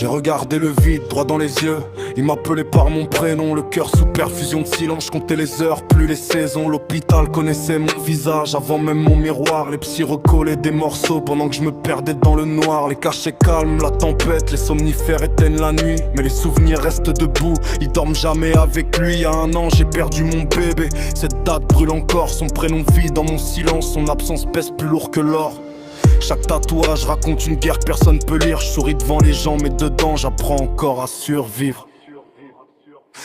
J'ai regardé le vide droit dans les yeux. Il m'appelait par mon prénom, le cœur sous perfusion de silence. Je comptais les heures, plus les saisons. L'hôpital connaissait mon visage avant même mon miroir. Les psys recollaient des morceaux pendant que je me perdais dans le noir. Les cachets calmes, la tempête, les somnifères éteignent la nuit. Mais les souvenirs restent debout, ils dorment jamais avec lui. Il y a 1 an j'ai perdu mon bébé. Cette date brûle encore, son prénom vit dans mon silence. Son absence pèse plus lourd que l'or. Chaque tatouage raconte une guerre que personne peut lire. Je souris devant les gens mais dedans j'apprends encore à survivre.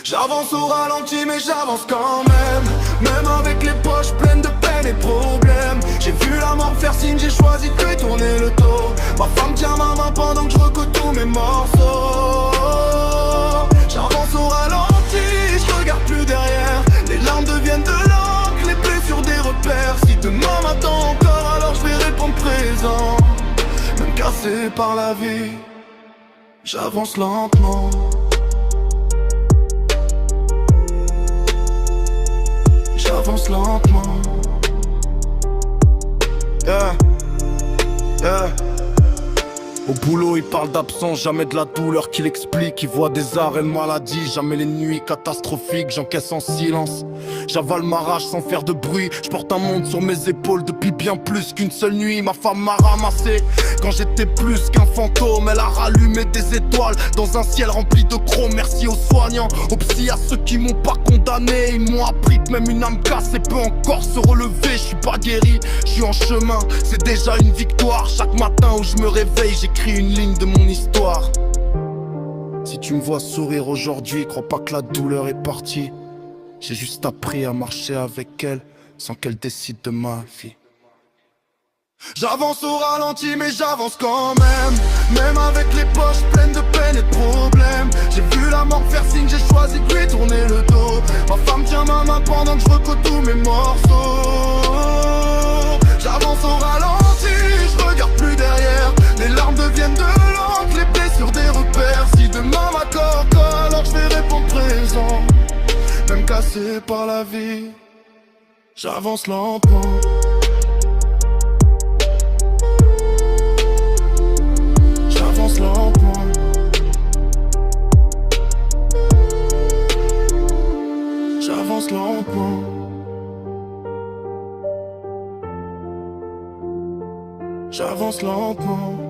J'avance au ralenti mais j'avance quand même. Même avec les poches pleines de peine et de problèmes. J'ai vu la mort faire signe, j'ai choisi de lui tourner le dos. Ma femme tient ma main pendant que je recoue tous mes morceaux. J'avance au ralenti, je regarde plus derrière. Les larmes deviennent de l'encre, les blessures des repères. Si demain m'attend encore, alors je vais répondre présent. Même cassé par la vie, j'avance lentement. J'avance lentement. Yeah. Yeah. Au boulot il parle d'absence, jamais de la douleur qu'il explique. Il voit des arrêts de maladie, jamais les nuits catastrophiques. J'encaisse en silence, j'avale ma rage sans faire de bruit. Je porte un monde sur mes épaules depuis bien plus qu'une seule nuit. Ma femme m'a ramassé quand j'étais plus qu'un fantôme. Elle a rallumé des étoiles dans un ciel rempli de chrome. Merci aux soignants, aux psy, à ceux qui m'ont pas condamné. Ils m'ont appris que même une âme cassée peut encore se relever. Je suis pas guéri, je suis en chemin, c'est déjà une victoire. Chaque matin où je me réveille, j'écris une ligne de mon histoire. Si tu me vois sourire aujourd'hui, crois pas que la douleur est partie. J'ai juste appris à marcher avec elle sans qu'elle décide de ma vie. J'avance au ralenti mais j'avance quand même. Même avec les poches pleines de peine et de problèmes. J'ai vu la mort faire signe, j'ai choisi de lui tourner le dos. Ma femme tient ma main pendant que je recoue tous mes morceaux. J'avance au ralenti, je regarde plus derrière. Les larmes deviennent de l'encre, les blessures des repères. Si demain m'accorde encore, alors je vais répondre présent. Même cassé par la vie, j'avance lentement. J'avance lentement. J'avance lentement. J'avance lentement.